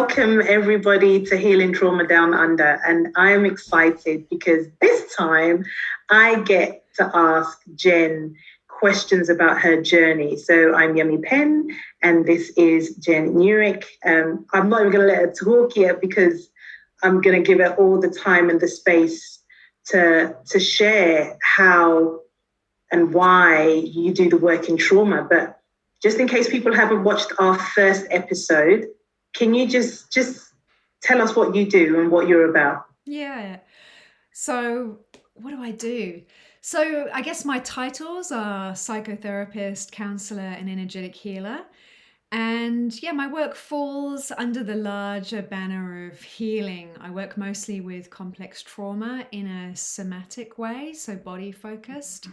welcome everybody to Healing Trauma Down Under. And I'm excited because this time I get to ask Jen questions about her journey. So I'm Yummy Penn, and this is Jen Nurick. I'm not even going to let her talk yet because I'm going to give her all the time and the space to share how and why you do the work in trauma. But just in case people haven't watched our first episode, can you just tell us what you do and what you're about? Yeah. So what do I do? So I guess my titles are psychotherapist, counselor, and energetic healer. And yeah, my work falls under the larger banner of healing. I work mostly with complex trauma in a somatic way, so body focused.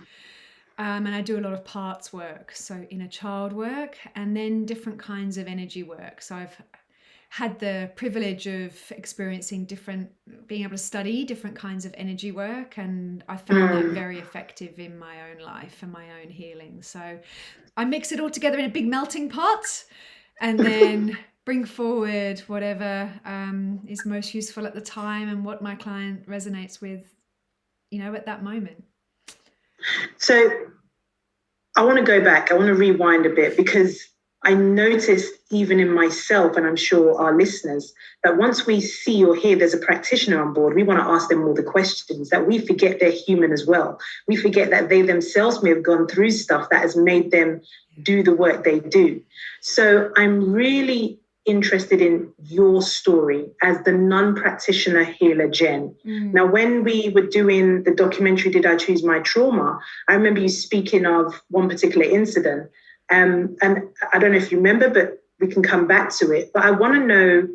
And I do a lot of parts work, so inner child work, and then different kinds of energy work. So I've had the privilege of experiencing being able to study different kinds of energy work, and I found that very effective in my own life and my own healing. So I mix it all together in a big melting pot and then bring forward whatever is most useful at the time and what my client resonates with, at that moment. So I want to go back. I want to rewind a bit because I noticed even in myself, and I'm sure our listeners, that once we see or hear there's a practitioner on board, we want to ask them all the questions, that we forget they're human as well. We forget that they themselves may have gone through stuff that has made them do the work they do. So I'm really interested in your story as the non-practitioner healer, Jen. Now, when we were doing the documentary, Did I Choose My Trauma? I remember you speaking of one particular incident. And I don't know if you remember, but we can come back to it. But I want to know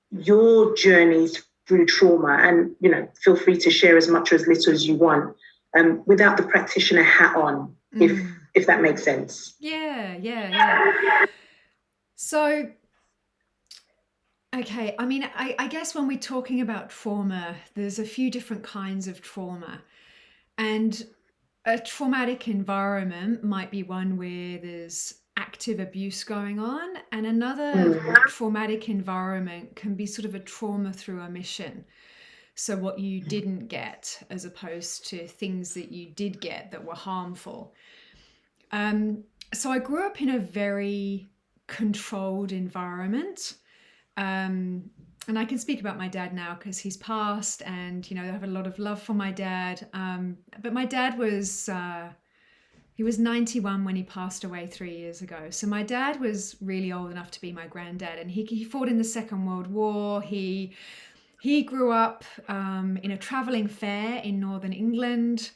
your journeys through trauma, and feel free to share as much or as little as you want, without the practitioner hat on, if that makes sense. Yeah. So, okay, I mean, I guess when we're talking about trauma, there's a few different kinds of trauma. And a traumatic environment might be one where there's active abuse going on, and another traumatic environment can be sort of a trauma through omission. So what you didn't get, as opposed to things that you did get that were harmful. So I grew up in a very controlled environment. And I can speak about my dad now because he's passed, and I have a lot of love for my dad. But my dad was he was 91 when he passed away 3 years ago. So my dad was really old enough to be my granddad, and he fought in the Second World War. He grew up in a traveling fair in northern England.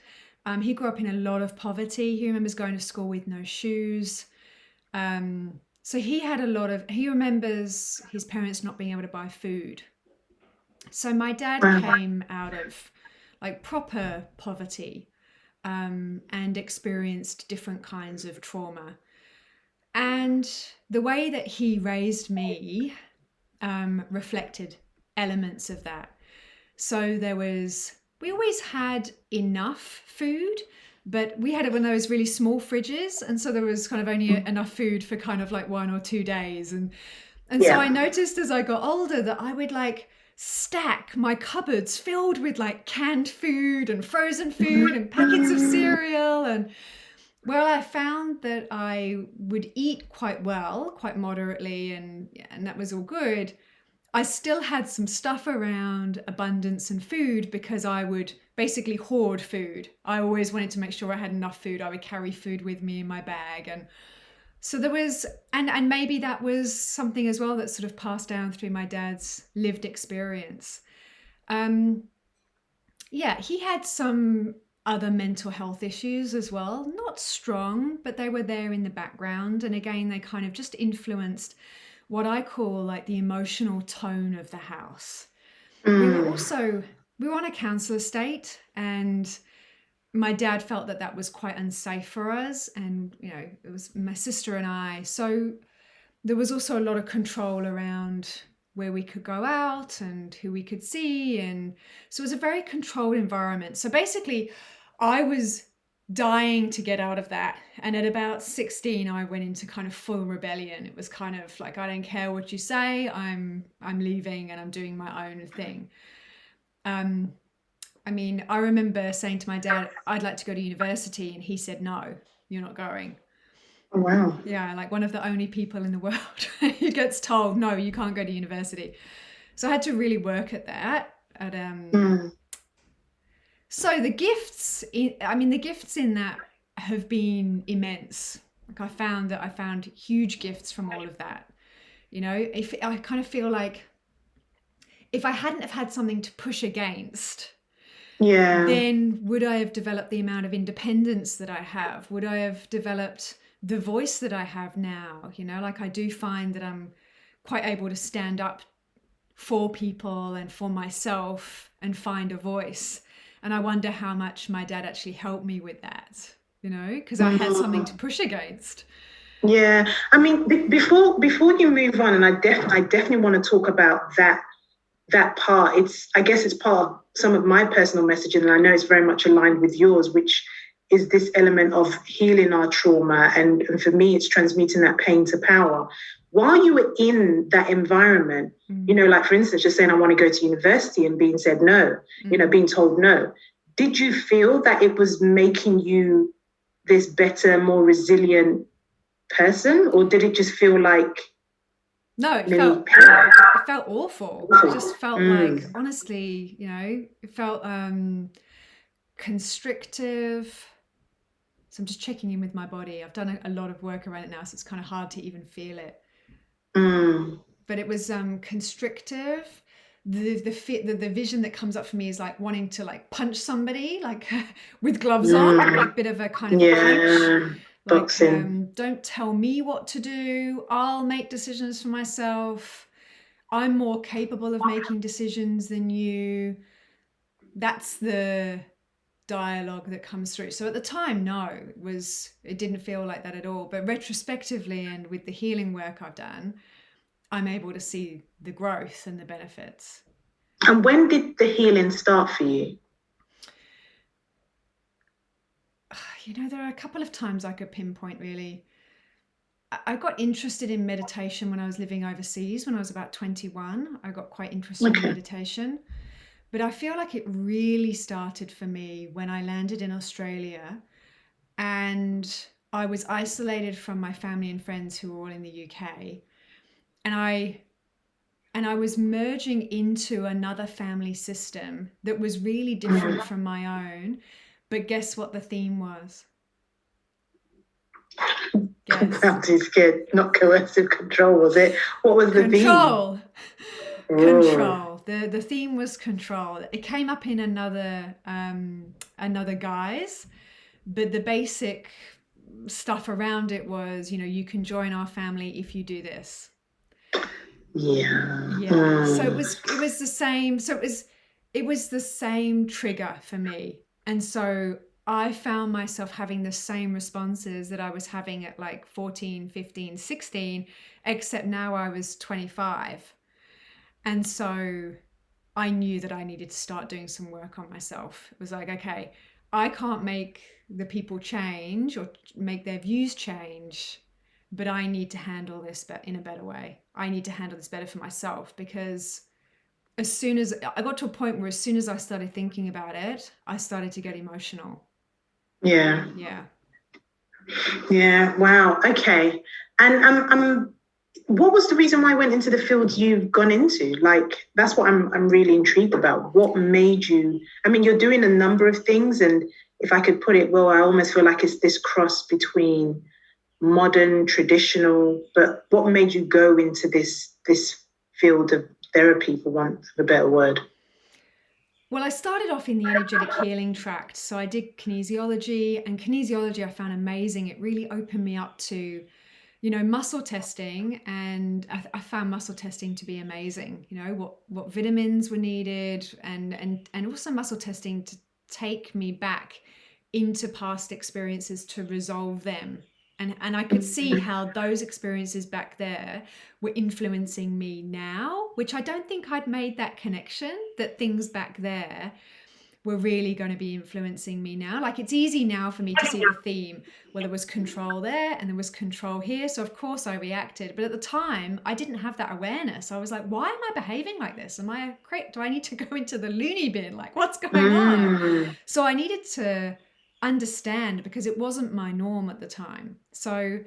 He grew up in a lot of poverty. He remembers going to school with no shoes. So he remembers his parents not being able to buy food. So my dad came out of like proper poverty, and experienced different kinds of trauma. And the way that he raised me reflected elements of that. So we always had enough food, but we had it one of those really small fridges, and so there was kind of only enough food for kind of like 1 or 2 days. And so I noticed as I got older that I would like stack my cupboards filled with like canned food and frozen food and packets of cereal. And well, I found that I would eat quite well, quite moderately, and that was all good. I still had some stuff around abundance and food because I would basically hoard food. I always wanted to make sure I had enough food. I would carry food with me in my bag. And so there was, and maybe that was something as well that sort of passed down through my dad's lived experience. He had some other mental health issues as well, not strong, but they were there in the background. And again, they kind of just influenced what I call like the emotional tone of the house. We were on a council estate, and my dad felt that was quite unsafe for us. And, it was my sister and I. So there was also a lot of control around where we could go out and who we could see. And so it was a very controlled environment. So basically I was dying to get out of that. And at about 16, I went into kind of full rebellion. It was kind of like, I don't care what you say, I'm leaving and I'm doing my own thing. I mean, I remember saying to my dad, I'd like to go to university, and he said, no, you're not going. Oh, wow. Yeah, like one of the only people in the world who gets told, no, you can't go to university. So I had to really work at that. So the gifts, the gifts in that have been immense. Like I found huge gifts from all of that. If I kind of feel like if I hadn't have had something to push against, then would I have developed the amount of independence that I have? Would I have developed the voice that I have now? Like I do find that I'm quite able to stand up for people and for myself and find a voice. And I wonder how much my dad actually helped me with that, because I had something to push against. Yeah, I mean, before you move on, and I definitely want to talk about that part. I guess it's part of some of my personal messaging, and I know it's very much aligned with yours, which is this element of healing our trauma. And for me, it's transmuting that pain to power. While you were in that environment, like for instance, just saying I want to go to university and being said no, being told no. Did you feel that it was making you this better, more resilient person, or did it just feel like no, it felt awful. It just felt like, honestly, it felt constrictive. So I'm just checking in with my body. I've done a lot of work around it now, so it's kind of hard to even feel it. But it was constrictive. The vision that comes up for me is like wanting to like punch somebody, like with gloves on, like a bit of a kind of punch. Like, don't tell me what to do. I'll make decisions for myself. I'm more capable of making decisions than you. That's the dialogue that comes through. So at the time, no, it didn't feel like that at all. But retrospectively, and with the healing work I've done, I'm able to see the growth and the benefits. And when did the healing start for you? There are a couple of times I could pinpoint, really. I got interested in meditation when I was living overseas. When I was about 21, I got quite interested in meditation. But I feel like it really started for me when I landed in Australia and I was isolated from my family and friends who were all in the UK. And I was merging into another family system that was really different from my own. But guess what the theme was? Guess. Boundaries, good. Not coercive control, was it? What was the theme? Control. The theme was control. It came up in another guise, but the basic stuff around it was, you can join our family if you do this. Yeah. So it was the same. So it was the same trigger for me. And so I found myself having the same responses that I was having at like 14, 15, 16, except now I was 25. And so I knew that I needed to start doing some work on myself. It was like, okay, I can't make the people change or make their views change, but I need to handle this in a better way. I need to handle this better for myself, because as soon as I got to a point where as soon as I started thinking about it, I started to get emotional. Yeah. Wow. Okay. And what was the reason why you went into the field you've gone into? Like, that's what I'm really intrigued about. What made you? I mean, you're doing a number of things, and if I could put it well, I almost feel like it's this cross between modern, traditional. But what made you go into this field of therapy, for want of a better word? Well, I started off in the energetic healing tract. So I did kinesiology, and kinesiology I found amazing. It really opened me up to, muscle testing, and I found muscle testing to be amazing. What vitamins were needed, and also muscle testing to take me back into past experiences to resolve them. And I could see how those experiences back there were influencing me now, which I don't think I'd made that connection, that things back there were really going to be influencing me now. Like, it's easy now for me to see the theme. Well, there was control there and there was control here. So of course I reacted. But at the time, I didn't have that awareness. I was like, why am I behaving like this? Am I crazy? Do I need to go into the loony bin? Like, what's going on? So I needed to understand, because it wasn't my norm at the time. So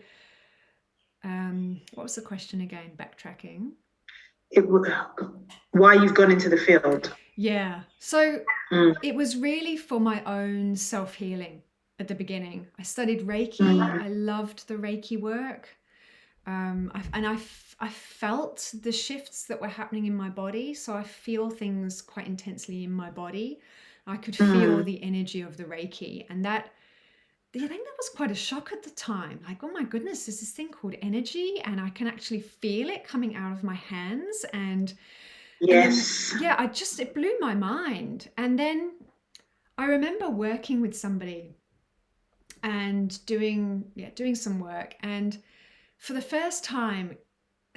what was the question again? Backtracking. Why you've gone into the field. Yeah. So it was really for my own self-healing at the beginning. I studied Reiki. I loved the Reiki work. I felt the shifts that were happening in my body. So I feel things quite intensely in my body. I could feel the energy of the Reiki. And that, I think that was quite a shock at the time. Like, oh my goodness, there's this thing called energy and I can actually feel it coming out of my hands. And yes. And then, it blew my mind. And then I remember working with somebody and doing some work. And for the first time,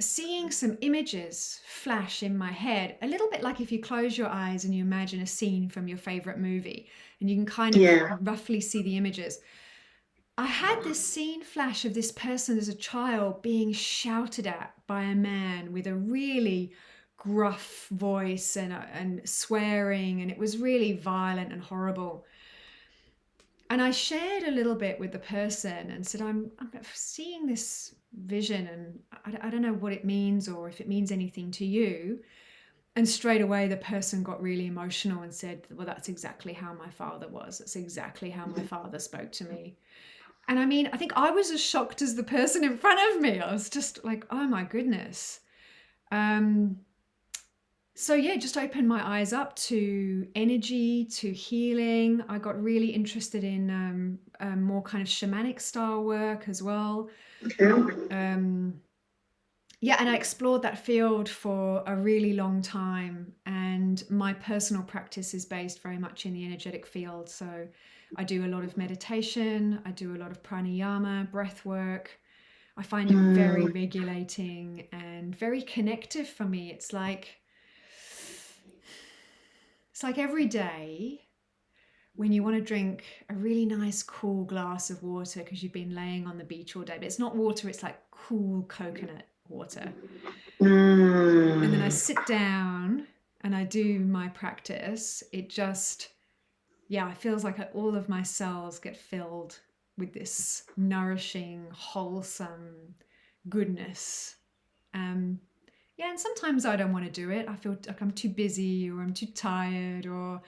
seeing some images flash in my head, a little bit like if you close your eyes and you imagine a scene from your favorite movie and you can kind of roughly see the images. I had this scene flash of this person as a child being shouted at by a man with a really gruff voice and swearing, and it was really violent and horrible. And I shared a little bit with the person and said, I'm seeing this vision and I don't know what it means or if it means anything to you. And straight away the person got really emotional and said, well, that's exactly how my father was. That's exactly how my father spoke to me. And I mean, I think I was as shocked as the person in front of me. I was just like, oh my goodness. So yeah, just opened my eyes up to energy, to healing. I got really interested in more kind of shamanic style work as well. Yeah, and I explored that field for a really long time. And my personal practice is based very much in the energetic field. So I do a lot of meditation. I do a lot of pranayama, breath work. I find it very regulating and very connective for me. It's like every day when you want to drink a really nice cool glass of water because you've been laying on the beach all day, but it's not water, it's like cool coconut water. And then I sit down and I do my practice. It just, it feels like all of my cells get filled with this nourishing, wholesome goodness. And sometimes I don't want to do it. I feel like I'm too busy or I'm too tired or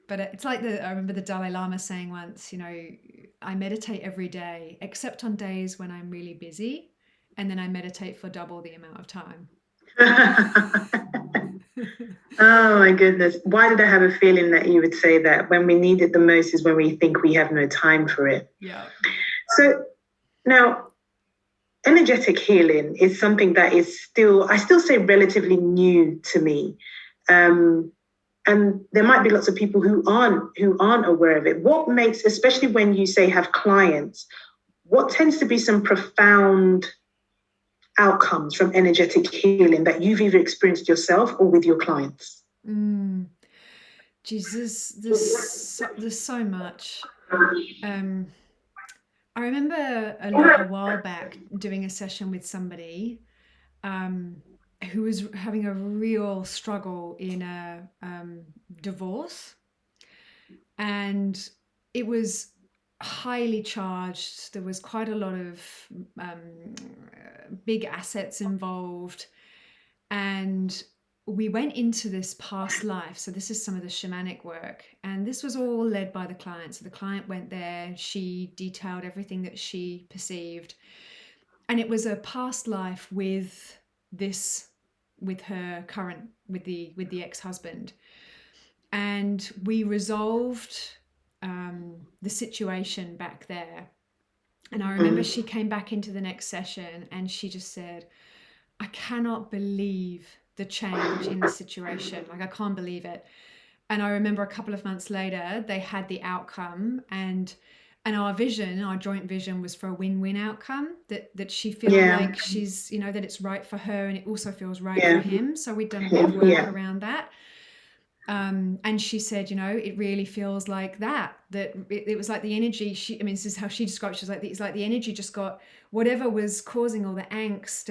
but it's like I remember the Dalai Lama saying once, I meditate every day except on days when I'm really busy, and then I meditate for double the amount of time. Oh my goodness. Why did I have a feeling that you would say that when we need it the most is when we think we have no time for it? Yeah. So now, energetic healing is something that is I still say relatively new to me. And there might be lots of people who aren't aware of it. What makes, especially when you say have clients, what tends to be some profound outcomes from energetic healing that you've either experienced yourself or with your clients? Jesus, there's so much. I remember a while back doing a session with somebody who was having a real struggle in a divorce, and it was highly charged. There was quite a lot of big assets involved, and we went into this past life. So this is some of the shamanic work, and this was all led by the client. So the client went there, she detailed everything that she perceived, and it was a past life with her current, with the ex-husband, and we resolved the situation back there. And I remember she came back into the next session and she just said, I cannot believe the change in the situation. Like, I can't believe it. And I remember a couple of months later, they had the outcome, and our joint vision was for a win-win outcome, that she feels like she's, that it's right for her and it also feels right for him. So we'd done a bit of work around that. And she said, it really feels like that it was like the energy, this is how she described it. She was like, it's like the energy just got, whatever was causing all the angst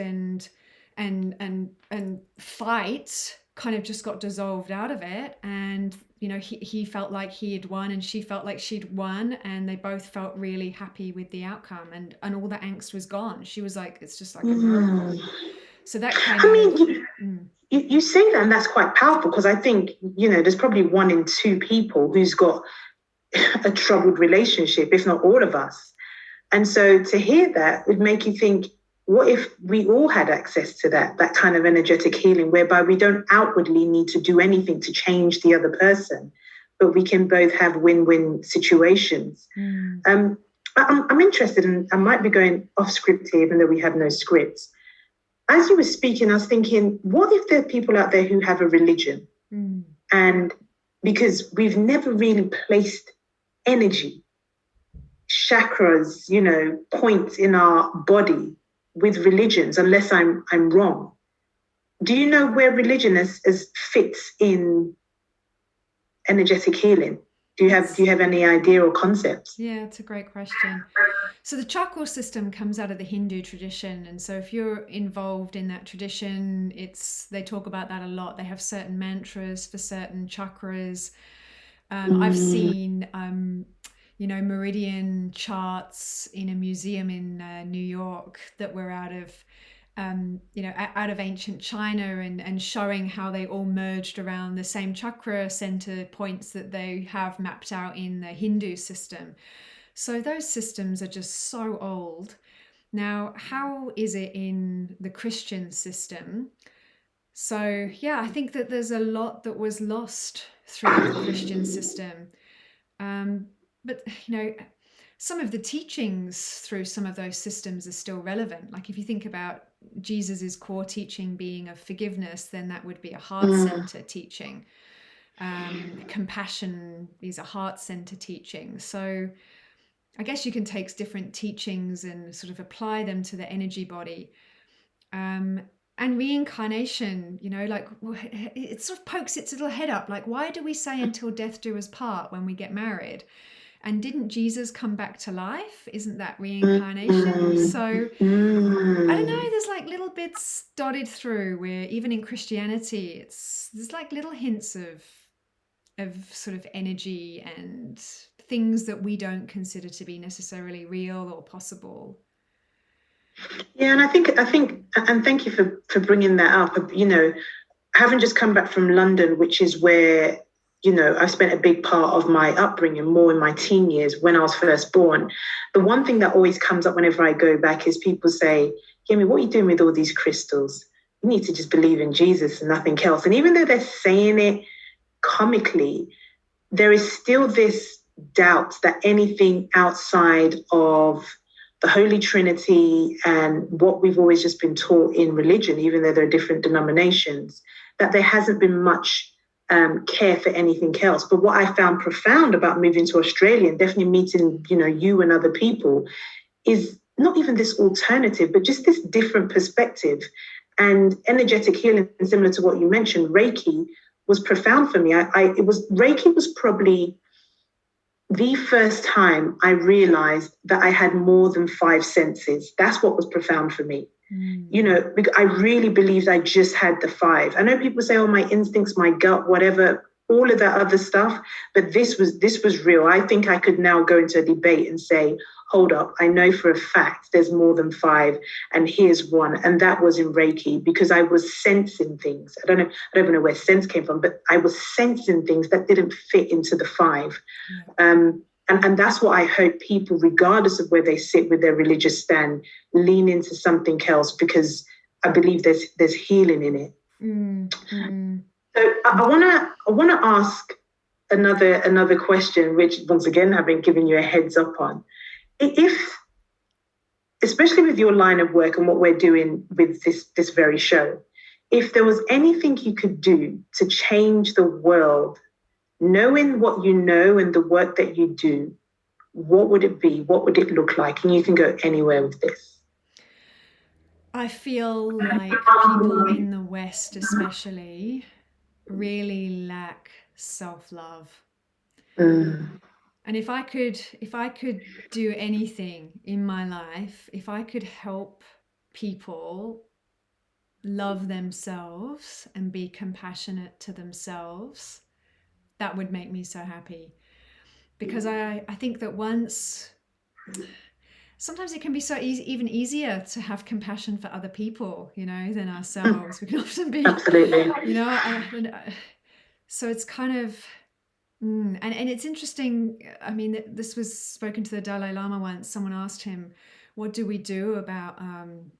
and fight kind of just got dissolved out of it. And he felt like he had won, and she felt like she'd won, and they both felt really happy with the outcome, and all the angst was gone. She was like, it's just like a miracle. So that came I out mean, you say that, and that's quite powerful, because I think, there's probably 1 in 2 people who's got a troubled relationship, if not all of us. And so to hear that would make you think, what if we all had access to that kind of energetic healing, whereby we don't outwardly need to do anything to change the other person, but we can both have win-win situations. I'm interested, and I might be going off script here, even though we have no scripts. As you were speaking, I was thinking, what if there are people out there who have a religion? And because we've never really placed energy, chakras, points in our body with religions, unless I'm wrong. Do you know where religion is fits in energetic healing? Do you have any idea or concepts? Yeah, it's a great question. So the chakra system comes out of the Hindu tradition, and so if you're involved in that tradition, they talk about that a lot. They have certain mantras for certain chakras. I've seen meridian charts in a museum in New York that were out of out of ancient China, and showing how they all merged around the same chakra center points that they have mapped out in the Hindu system. So those systems are just so old. Now, how is it in the Christian system? So, yeah, I think that there's a lot that was lost through the Christian system. But, some of the teachings through some of those systems are still relevant. Like if you think about Jesus's core teaching being of forgiveness, then that would be a heart center teaching. Compassion is a heart center teaching. So I guess you can take different teachings and sort of apply them to the energy body. And reincarnation, like it sort of pokes its little head up. Like, why do we say until death do us part when we get married? And didn't Jesus come back to life? Isn't that reincarnation? So I don't know, there's like little bits dotted through where even in Christianity, there's like little hints of sort of energy and things that we don't consider to be necessarily real or possible. Yeah, and I think, and thank you for bringing that up. Having just come back from London, which is where I spent a big part of my upbringing, more in my teen years when I was first born. The one thing that always comes up whenever I go back is people say, Yemi, what are you doing with all these crystals? You need to just believe in Jesus and nothing else. And even though they're saying it comically, there is still this doubt that anything outside of the Holy Trinity and what we've always just been taught in religion, even though there are different denominations, that there hasn't been much care for anything else. But what I found profound about moving to Australia and definitely meeting, you and other people, is not even this alternative, but just this different perspective. And energetic healing, similar to what you mentioned, Reiki was profound for me. Reiki was probably the first time I realized that I had more than 5 senses. That's what was profound for me. Because I really believed I just had the 5. I know people say, oh, my instincts, my gut, whatever, all of that other stuff. But this was real. I think I could now go into a debate and say, hold up, I know for a fact there's more than 5, and here's one. And that was in Reiki, because I was sensing things. I don't even know where sense came from, but I was sensing things that didn't fit into the 5. And that's what I hope people, regardless of where they sit with their religious stand, lean into something else, because I believe there's healing in it. So I wanna ask another question, which once again I've been giving you a heads up on. If, especially with your line of work and what we're doing with this very show, if there was anything you could do to change the world, knowing what you know and the work that you do, what would it be? What would it look like? And you can go anywhere with this. I feel like people in the West especially really lack self-love. Mm. And if I could do anything in my life, if I could help people love themselves and be compassionate to themselves, that would make me so happy. Because I think that sometimes it can be so easy, even easier to have compassion for other people, than ourselves. We can often be, Absolutely. I don't know. So it's kind of, and it's interesting. I mean, this was spoken to the Dalai Lama once. Someone asked him, what do we do about,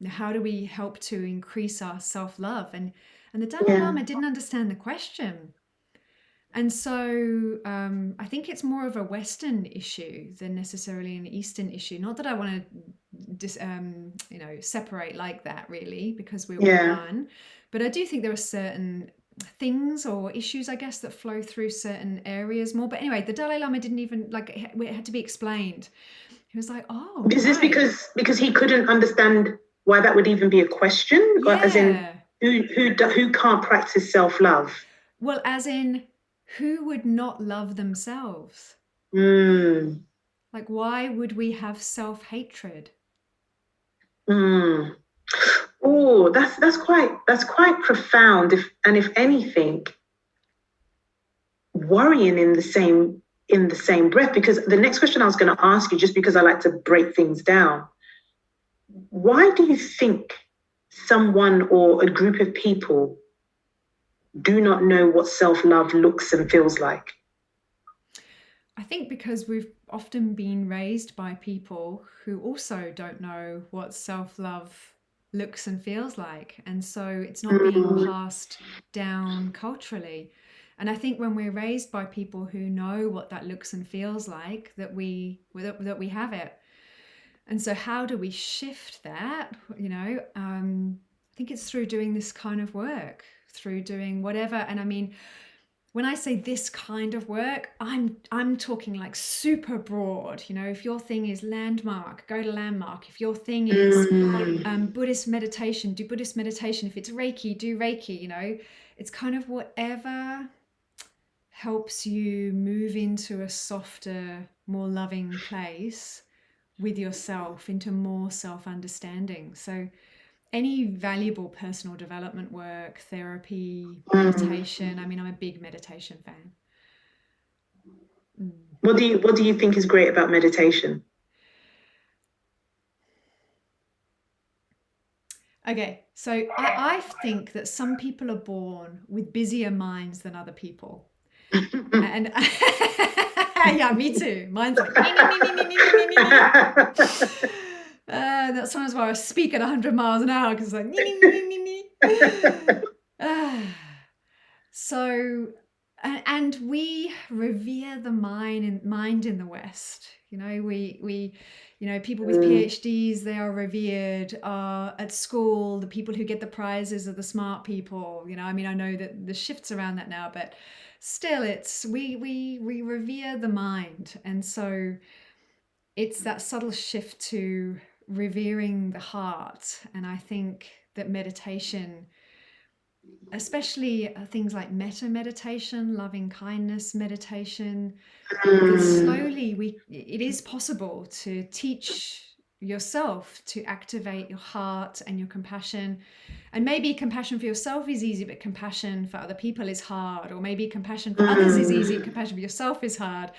how do we help to increase our self-love? And the Dalai Yeah. Lama didn't understand the question. And so I think it's more of a Western issue than necessarily an Eastern issue. Not that I want to, separate like that really, because we're all one. But I do think there are certain things or issues, I guess, that flow through certain areas more. But anyway, the Dalai Lama didn't even it had to be explained. He was like, "Oh, Is this right." because he couldn't understand why that would even be a question? Or as in, Yeah. who can't practice self-love? Well, as in, who would not love themselves? Mm. Like, why would we have self-hatred? Mm. Oh, that's quite profound. If anything, worrying in the same breath. Because the next question I was going to ask you, just because I like to break things down, why do you think someone or a group of people do not know what self-love looks and feels like? I think because we've often been raised by people who also don't know what self-love looks and feels like. And so it's not being passed down culturally. And I think when we're raised by people who know what that looks and feels like, that we have it. And so how do we shift that? I think it's through doing this kind of work, through doing whatever. And I mean, when I say this kind of work, I'm talking like super broad. If your thing is landmark, go to landmark. If your thing is Buddhist meditation, do Buddhist meditation. If it's Reiki, do Reiki. It's kind of whatever helps you move into a softer, more loving place with yourself, into more self-understanding. So any valuable personal development work, therapy, meditation. I mean, I'm a big meditation fan. What do you think is great about meditation? Okay, so I think that some people are born with busier minds than other people. And yeah, me too. Mine's like that's sometimes why I speak at 100 miles an hour, because it's like so, and we revere the mind in the West. We people with PhDs, they are revered. At school, the people who get the prizes are the smart people. I mean, I know that the shifts around that now, but still, it's we revere the mind, and so it's that subtle shift to revering the heart. And I think that meditation, especially things like metta meditation, loving kindness meditation, that slowly it is possible to teach yourself to activate your heart and your compassion. And maybe compassion for yourself is easy, but compassion for other people is hard. Or maybe compassion for others is easy and compassion for yourself is hard.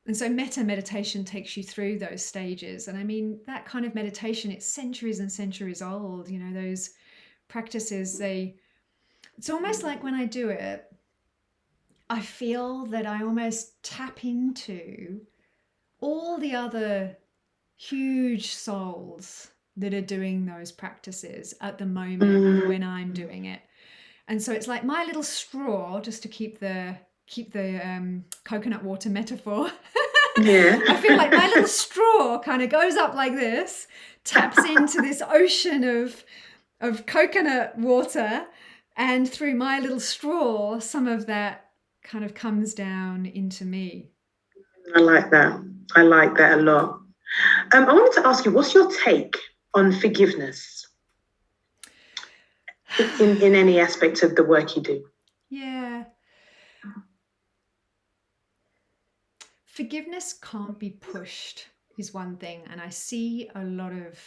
And so metta meditation takes you through those stages. And I mean, that kind of meditation, it's centuries and centuries old. Those practices, it's almost like when I do it, I feel that I almost tap into all the other huge souls that are doing those practices at the moment when I'm doing it. And so it's like my little straw, just to keep the coconut water metaphor. Yeah. I feel like my little straw kind of goes up like this, taps into this ocean of coconut water, and through my little straw, some of that kind of comes down into me. I like that. I like that a lot. I wanted to ask you, what's your take on forgiveness in any aspect of the work you do? Yeah. Forgiveness can't be pushed is one thing. And I see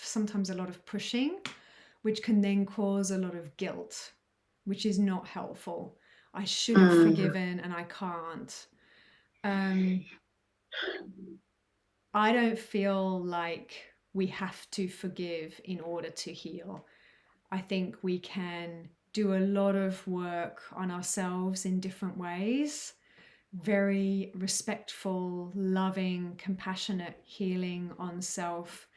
sometimes a lot of pushing, which can then cause a lot of guilt, which is not helpful. I should have forgiven and I can't. I don't feel like we have to forgive in order to heal. I think we can do a lot of work on ourselves in different ways. Very respectful, loving, compassionate healing on self.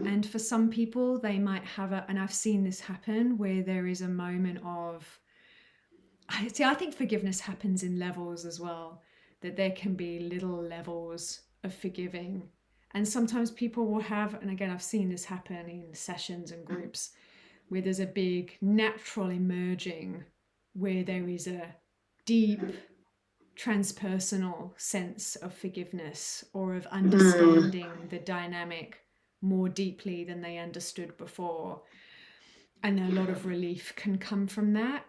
And for some people, they might have and I've seen this happen, where there is a moment of, I think forgiveness happens in levels as well, that there can be little levels of forgiving. And sometimes people will have, and again, I've seen this happen in sessions and groups, where there's a big natural emerging, where there is a deep transpersonal sense of forgiveness or of understanding the dynamic more deeply than they understood before. And a lot of relief can come from that.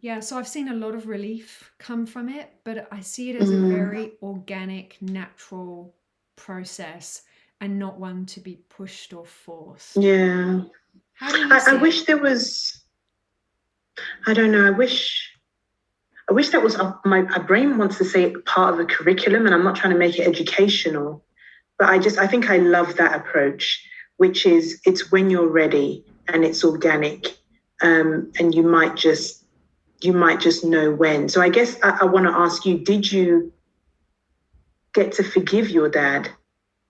Yeah, so I've seen a lot of relief come from it, but I see it as a very organic, natural process and not one to be pushed or forced. Yeah. How do you see I wish it? there was, I don't know, I wish that was my brain wants to say part of a curriculum, and I'm not trying to make it educational, but I think I love that approach, which is it's when you're ready and it's organic, and you might just know when. So I guess I want to ask you, did you get to forgive your dad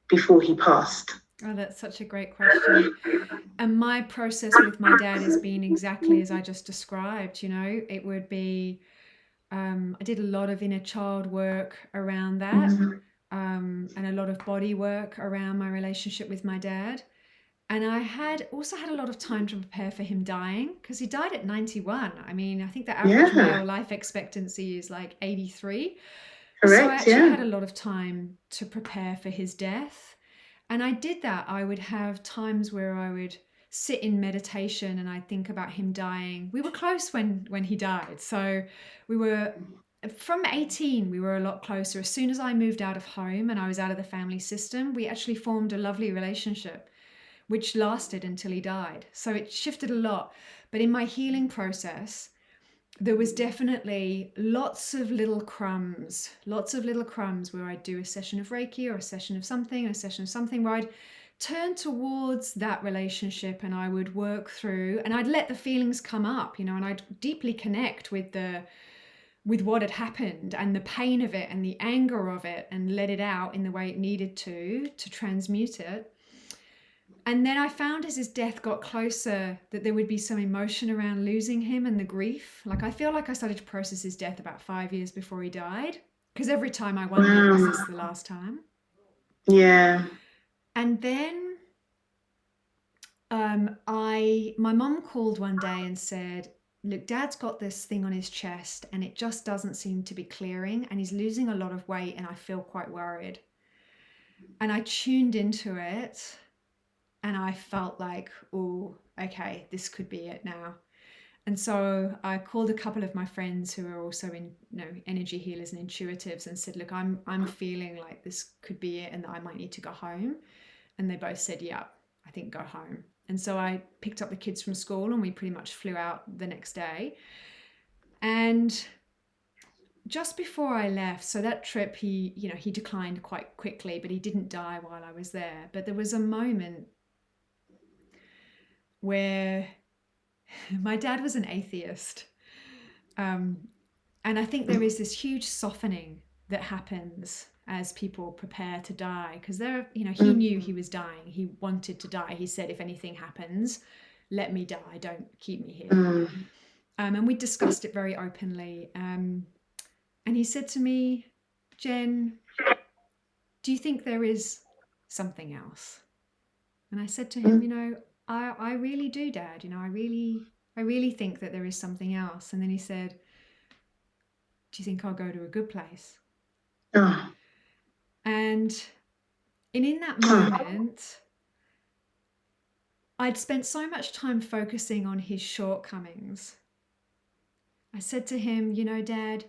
before he passed? Oh, that's such a great question. And my process with my dad has been exactly as I just described. It would be, I did a lot of inner child work around that, and a lot of body work around my relationship with my dad. And I had also had a lot of time to prepare for him dying, because he died at 91. I mean, I think the average Yeah, male life expectancy is like 83. So I correct. actually Yeah. had a lot of time to prepare for his death. And I did that. I would have times where I would sit in meditation and I'd think about him dying. We were close when he died. So we were from 18, we were a lot closer. As soon as I moved out of home and I was out of the family system, we actually formed a lovely relationship, which lasted until he died. So it shifted a lot. But in my healing process, there was definitely lots of little crumbs where I'd do a session of Reiki or a session of something where I'd turn towards that relationship and I would work through, and I'd let the feelings come up, and I'd deeply connect with what had happened and the pain of it and the anger of it, and let it out in the way it needed to transmute it. And then I found as his death got closer that there would be some emotion around losing him and the grief. Like, I feel like I started to process his death about 5 years before he died, because every time I wondered, was this the last time? Yeah. And then my mum called one day and said, look, Dad's got this thing on his chest and it just doesn't seem to be clearing, and he's losing a lot of weight, and I feel quite worried. And I tuned into it. And I felt like, oh, okay, this could be it now. And so I called a couple of my friends who are also energy healers and intuitives, and said, look, I'm feeling like this could be it and that I might need to go home. And they both said, yeah, I think go home. And so I picked up the kids from school and we pretty much flew out the next day. And just before I left, so that trip, he declined quite quickly, but he didn't die while I was there. But there was a moment where my dad was an atheist. And I think there is this huge softening that happens as people prepare to die, because he knew he was dying. He wanted to die. He said, if anything happens, let me die. Don't keep me here. And we discussed it very openly. And he said to me, Jen, do you think there is something else? And I said to him, I really do, Dad. I really think that there is something else. And then he said, do you think I'll go to a good place? Oh. And in that moment, I'd spent so much time focusing on his shortcomings. I said to him, Dad,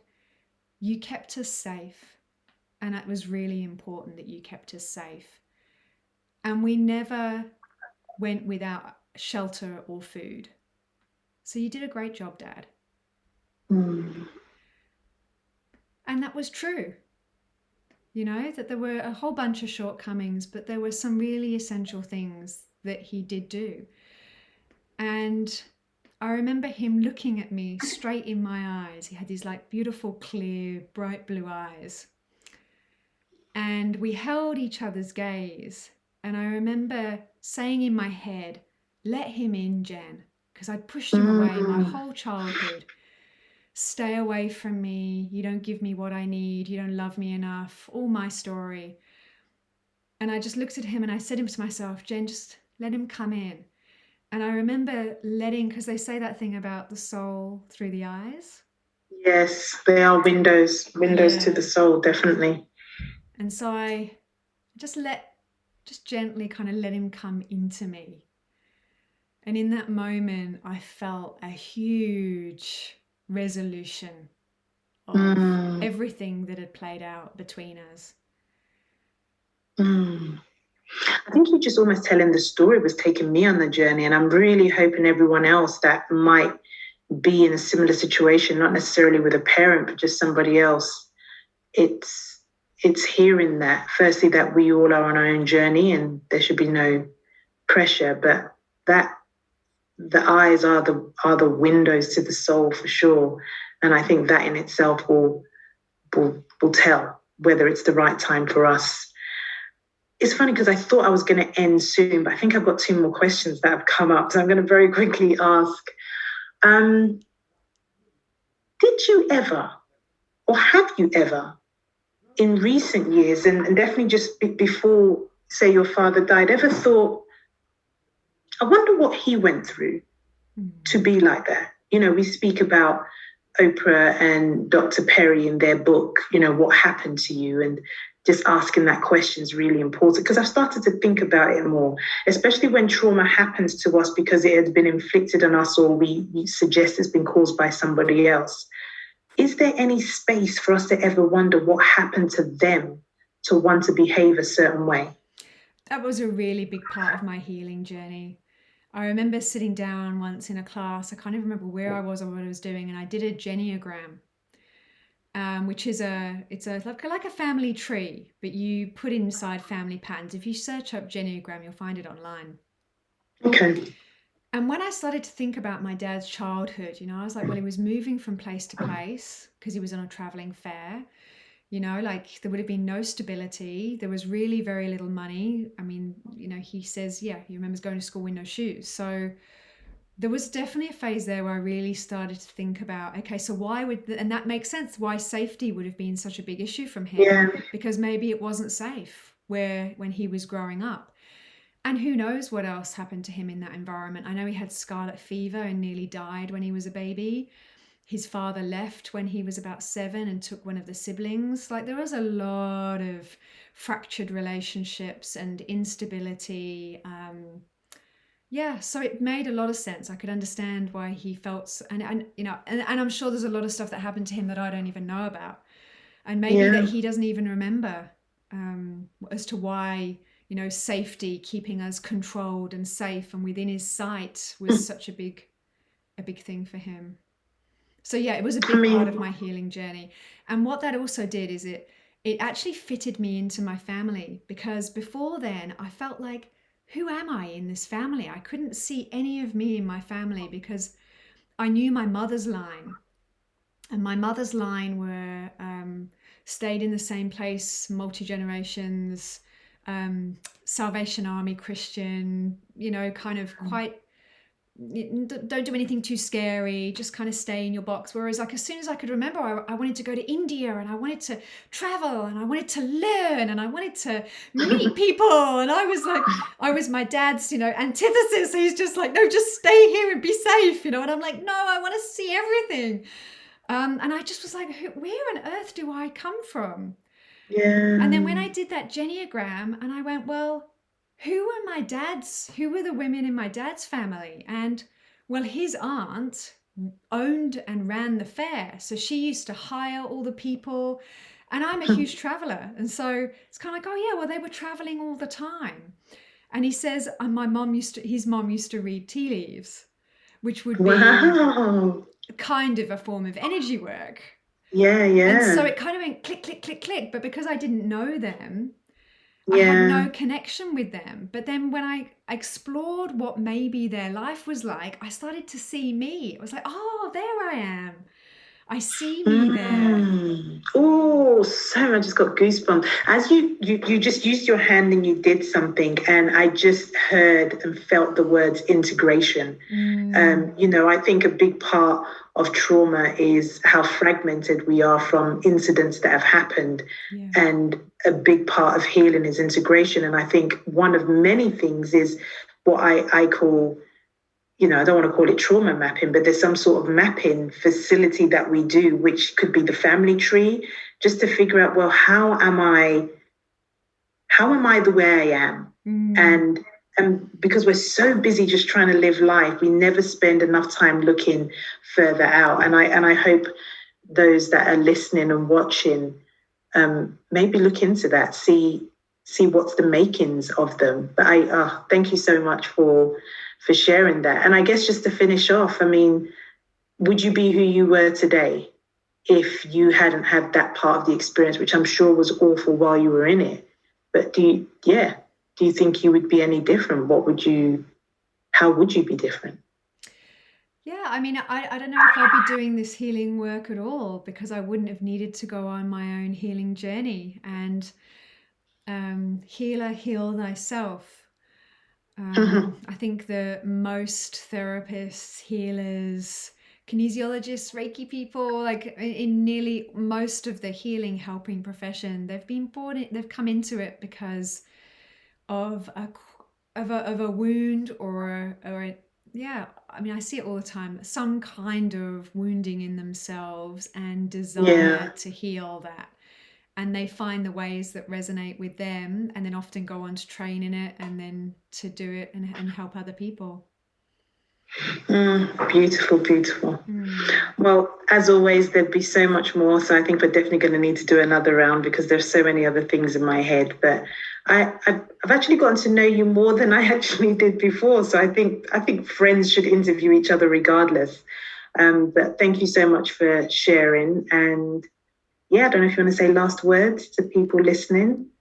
you kept us safe. and it was really important that you kept us safe. And we never went without shelter or food. So you did a great job, Dad. Mm. And that was true. That there were a whole bunch of shortcomings, but there were some really essential things that he did do. And I remember him looking at me straight in my eyes. He had these like beautiful, clear, bright blue eyes. And we held each other's gaze. And I remember saying in my head, "Let him in, Jen," because I'd pushed him away my whole childhood. "Stay away from me. You don't give me what I need. You don't love me enough." All my story. And I just looked at him and I said to myself, "Jen, just let him come in." And I remember because they say that thing about the soul through the eyes. Yes, they are windows to the soul, definitely. And so I just gently kind of let him come into me. And in that moment, I felt a huge resolution of everything that had played out between us. I think you just almost telling the story was taking me on the journey, and I'm really hoping everyone else that might be in a similar situation, not necessarily with a parent, but just somebody else, it's hearing that, firstly, that we all are on our own journey and there should be no pressure, but that the eyes are the windows to the soul for sure. And I think that in itself will tell whether it's the right time for us. It's funny because I thought I was going to end soon, but I think I've got 2 more questions that have come up. So I'm going to very quickly ask, did you ever, or have you ever, in recent years, and definitely just before, say, your father died, ever thought, I wonder what he went through to be like that? We speak about Oprah and Dr. Perry in their book, what happened to you, and just asking that question is really important because I've started to think about it more, especially when trauma happens to us because it has been inflicted on us or we suggest it's been caused by somebody else. Is there any space for us to ever wonder what happened to them to want to behave a certain way? That was a really big part of my healing journey. I remember sitting down once in a class, I can't even remember where I was or what I was doing, and I did a Geniogram. Which is like a family tree, but you put inside family patterns. If you search up Geniogram, you'll find it online. Okay. And when I started to think about my dad's childhood, I was like, well, he was moving from place to place because he was on a traveling fair. Like there would have been no stability. There was really very little money. I mean, he says, he remembers going to school with no shoes. So there was definitely a phase there where I really started to think about, okay, so and that makes sense, why safety would have been such a big issue from him. Yeah. Because maybe it wasn't safe when he was growing up. And who knows what else happened to him in that environment. I know he had scarlet fever and nearly died when he was a baby. His father left when he was about 7 and took one of the siblings. Like there was a lot of fractured relationships and instability. So it made a lot of sense. I could understand why he felt, and I'm sure there's a lot of stuff that happened to him that I don't even know about, and maybe that he doesn't even remember as to why safety, keeping us controlled and safe and within his sight, was such a big thing for him. So it was a big part of my healing journey. And what that also did is it actually fitted me into my family, because before then I felt like, who am I in this family? I couldn't see any of me in my family because I knew my mother's line. And my mother's line were stayed in the same place, multi-generations, Salvation Army Christian, kind of quite, don't do anything too scary, just kind of stay in your box. Whereas like as soon as I could remember, I wanted to go to India and I wanted to travel and I wanted to learn and I wanted to meet people, and I was my dad's antithesis. He's just like, no, just stay here and be safe, and I'm like, no, I want to see everything. And I just was like, where on earth do I come from? And then when I did that Geniogram and I went, well, who were the women in my dad's family? And well, his aunt owned and ran the fair. So she used to hire all the people And I'm a huge traveler. And so it's kind of like, oh yeah, well, they were traveling all the time. And he says, his mom used to read tea leaves, which would be Wow. kind of a form of energy work. Yeah, And so yeah. it kind of went click, click, click, click. But because I didn't know them, I had Yeah. no connection with them. But then when I explored what maybe their life was like, I started to see me. I was like, oh, there I am. I see me there. Oh, so I just got goosebumps. As you just used your hand and you did something, and I just heard and felt the words integration. I think a big part of trauma is how fragmented we are from incidents that have happened. Yeah. And a big part of healing is integration. And I think one of many things is what I call, I don't want to call it trauma mapping, but there's some sort of mapping facility that we do, which could be the family tree, just to figure out, well, how am I the way I am? And because we're so busy just trying to live life, we never spend enough time looking further out. And I hope those that are listening and watching maybe look into that, see what's the makings of them. But I thank you so much for sharing that. And I guess just to finish off, I mean, would you be who you were today if you hadn't had that part of the experience, which I'm sure was awful while you were in it? But do you think you would be any different? How would you be different? Yeah, I mean, I don't know if I'd be doing this healing work at all because I wouldn't have needed to go on my own healing journey. And healer, heal thyself. I think that most therapists, healers, kinesiologists, Reiki people, like in nearly most of the healing helping profession, they've come into it because of a wound yeah, I mean, I see it all the time, some kind of wounding in themselves and desire to heal that. And they find the ways that resonate with them and then often go on to train in it and then to do it and help other people. Beautiful, beautiful. Well, as always, there'd be so much more. So I think we're definitely going to need to do another round because there's so many other things in my head. But I've actually gotten to know you more than I actually did before. So I think friends should interview each other regardless. But thank you so much for sharing. And yeah, I don't know if you want to say last words to people listening.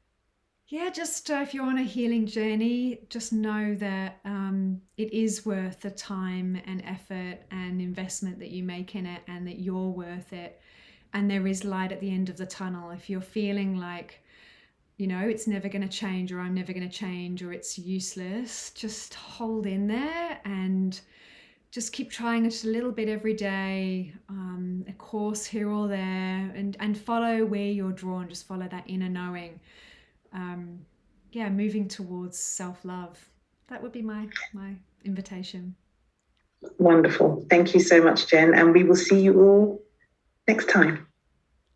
Yeah, just if you're on a healing journey, just know that it is worth the time and effort and investment that you make in it and that you're worth it. And there is light at the end of the tunnel. If you're feeling like, it's never going to change or I'm never going to change or it's useless, just hold in there and just keep trying it a little bit every day, a course here or there, and follow where you're drawn. Just follow that inner knowing. Moving towards self-love. That would be my invitation. Wonderful. Thank you so much, Jen. And we will see you all next time.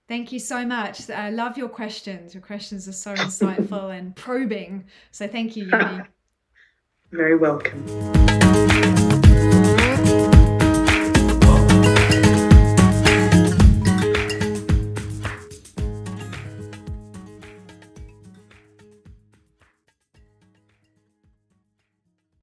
Thank you so much. I love your questions. Your questions are so insightful and probing. So thank you, Yemi. Very welcome.